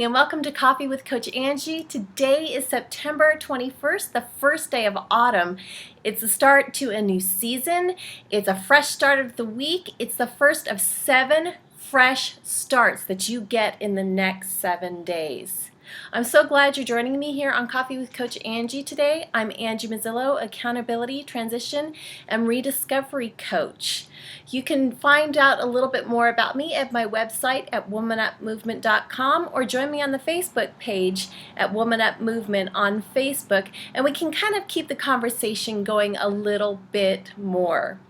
morning and welcome to Coffee with Coach Angie. Today is September 21st, the first day of autumn. It's the start to a new season. It's a fresh start of the week. It's the first of 7 fresh starts that you get in the next 7 days. I'm so glad you're joining me here on Coffee with Coach Angie today. I'm Angie Mozilo, Accountability, Transition, and Rediscovery Coach. You can find out a little bit more about me at my website at womanupmovement.com or join me on the Facebook page at Woman Up Movement on Facebook, and we can kind of keep the conversation going a little bit more.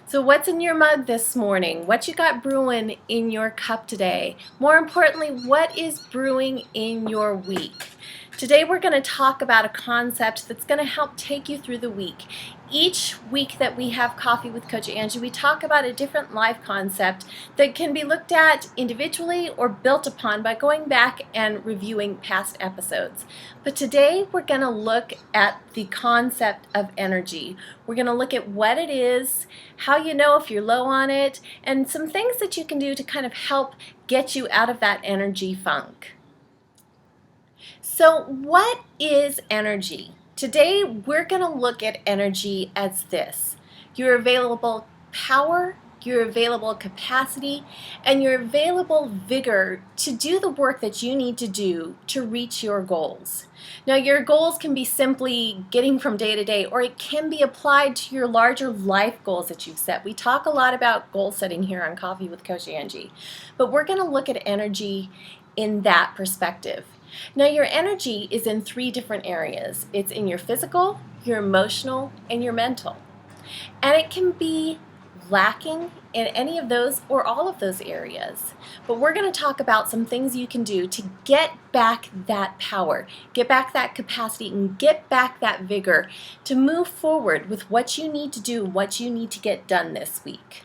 So what's in your mug this morning? What you got brewing in your cup today? More importantly, what is brewing in your week? Today we're going to talk about a concept that's going to help take you through the week. Each week that we have Coffee with Coach Angie, we talk about a different life concept that can be looked at individually or built upon by going back and reviewing past episodes. But today we're going to look at the concept of energy. We're going to look at what it is, how you know if you're low on it, and some things that you can do to kind of help get you out of that energy funk. So what is energy? Today we're going to look at energy as this: your available power, your available capacity, and your available vigor to do the work that you need to do to reach your goals. Now, your goals can be simply getting from day to day, or it can be applied to your larger life goals that you've set. We talk a lot about goal setting here on Coffee with Coach Angie, but we're going to look at energy in that perspective. Now, your energy is in 3 different areas. It's in your physical, your emotional, and your mental. And it can be lacking in any of those or all of those areas. But we're going to talk about some things you can do to get back that power, get back that capacity, and get back that vigor to move forward with what you need to do, what you need to get done this week.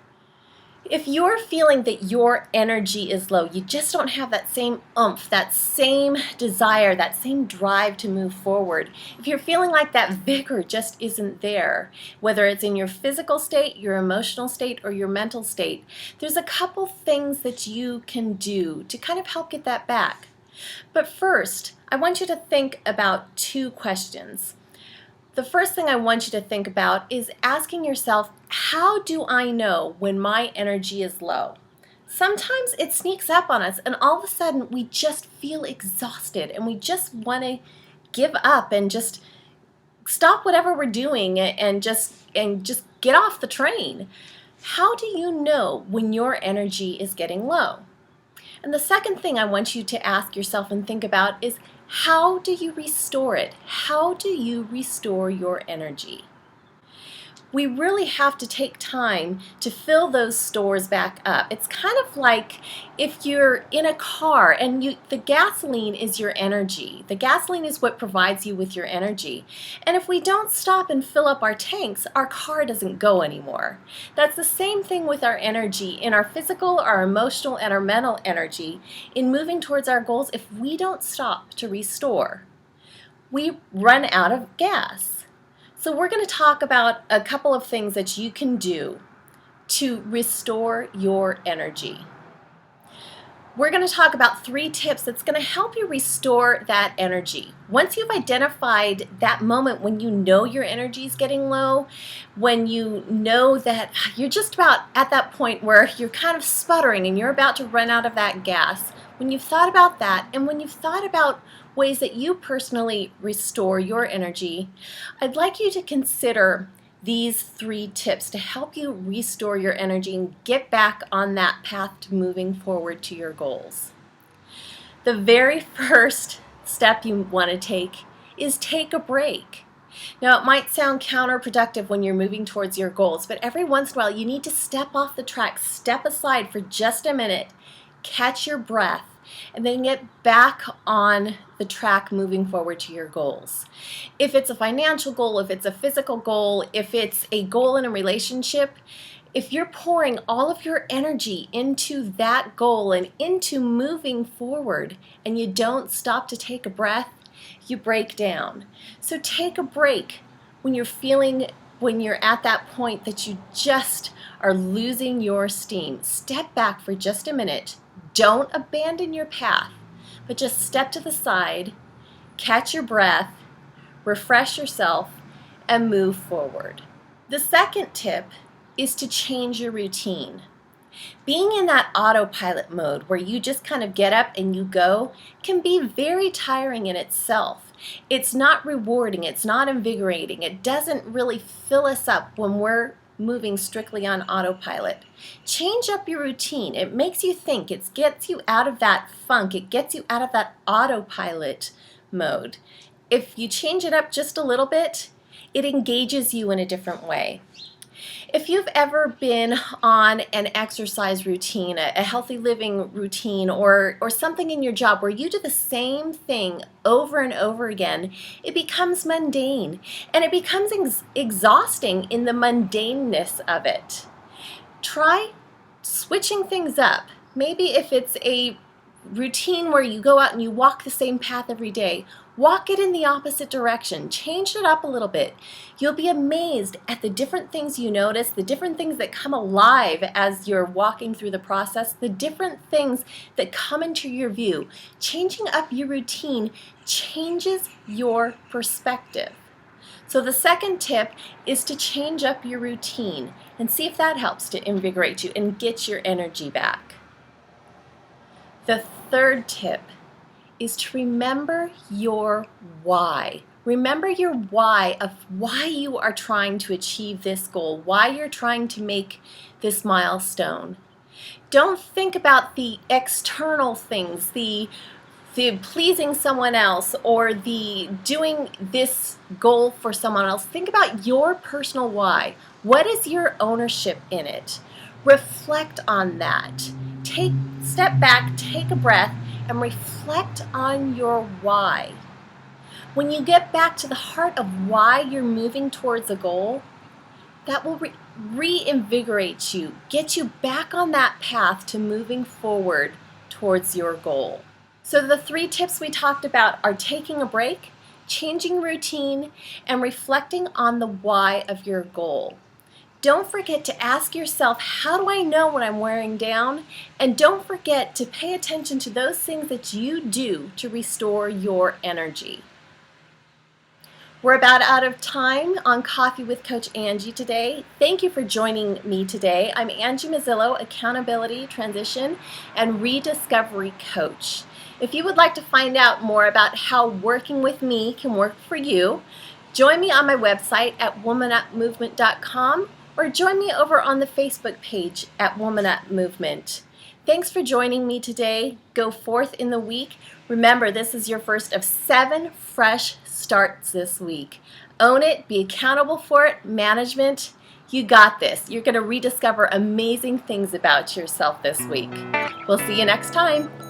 If you're feeling that your energy is low, you just don't have that same oomph, that same desire, that same drive to move forward, if you're feeling like that vigor just isn't there, whether it's in your physical state, your emotional state, or your mental state, there's a couple things that you can do to kind of help get that back. But first, I want you to think about 2 questions. The first thing I want you to think about is asking yourself, how do I know when my energy is low? Sometimes it sneaks up on us and all of a sudden we just feel exhausted and we just want to give up and just stop whatever we're doing and just get off the train. How do you know when your energy is getting low? And the second thing I want you to ask yourself and think about is, how do you restore it? How do you restore your energy? We really have to take time to fill those stores back up. It's kind of like if you're in a car and the gasoline is your energy. The gasoline is what provides you with your energy. And if we don't stop and fill up our tanks, our car doesn't go anymore. That's the same thing with our energy, in our physical, our emotional, and our mental energy. In moving towards our goals, if we don't stop to restore, we run out of gas. So we're going to talk about a couple of things that you can do to restore your energy. We're going to talk about 3 tips that's going to help you restore that energy. Once you've identified that moment when you know your energy is getting low, when you know that you're just about at that point where you're kind of sputtering and you're about to run out of that gas, when you've thought about that and when you've thought about ways that you personally restore your energy, I'd like you to consider these 3 tips to help you restore your energy and get back on that path to moving forward to your goals. The very first step you want to take is take a break. Now, it might sound counterproductive when you're moving towards your goals, but every once in a while you need to step off the track, step aside for just a minute, catch your breath, and then get back on the track moving forward to your goals. If it's a financial goal, if it's a physical goal, if it's a goal in a relationship, if you're pouring all of your energy into that goal and into moving forward and you don't stop to take a breath, you break down. So take a break when you're at that point that you just are losing your steam. Step back for just a minute. Don't abandon your path. but just step to the side, catch your breath, refresh yourself, and move forward. The second tip is to change your routine. Being in that autopilot mode where you just kind of get up and you go can be very tiring in itself. It's not rewarding, it's not invigorating, it doesn't really fill us up when we're moving strictly on autopilot. Change up your routine. It makes you think, it gets you out of that funk, it gets you out of that autopilot mode. If you change it up just a little bit, it engages you in a different way. If you've ever been on an exercise routine, a healthy living routine, or something in your job where you do the same thing over and over again, it becomes mundane and it becomes exhausting in the mundaneness of it. Try switching things up. Maybe if it's a routine where you go out and you walk the same path every day, walk it in the opposite direction. Change it up a little bit. You'll be amazed at the different things you notice, the different things that come alive as you're walking through the process, the different things that come into your view. Changing up your routine changes your perspective. So the second tip is to change up your routine and see if that helps to invigorate you and get your energy back. The third tip is to remember your why. Remember your why of why you are trying to achieve this goal, why you're trying to make this milestone. Don't think about the external things, the pleasing someone else or the doing this goal for someone else. Think about your personal why. What is your ownership in it? Reflect on that. Step back, take a breath, and reflect on your why. When you get back to the heart of why you're moving towards a goal, that will reinvigorate you, get you back on that path to moving forward towards your goal. So the 3 tips we talked about are taking a break, changing routine, and reflecting on the why of your goal. Don't forget to ask yourself, how do I know when I'm wearing down? And don't forget to pay attention to those things that you do to restore your energy. We're about out of time on Coffee with Coach Angie today. Thank you for joining me today. I'm Angie Mozilo, Accountability, Transition, and Rediscovery Coach. If you would like to find out more about how working with me can work for you, join me on my website at womanupmovement.com or join me over on the Facebook page at Woman Up Movement. Thanks for joining me today. Go forth in the week. Remember, this is your first of 7 fresh starts this week. Own it, be accountable for it, management. You got this. You're going to rediscover amazing things about yourself this week. We'll see you next time.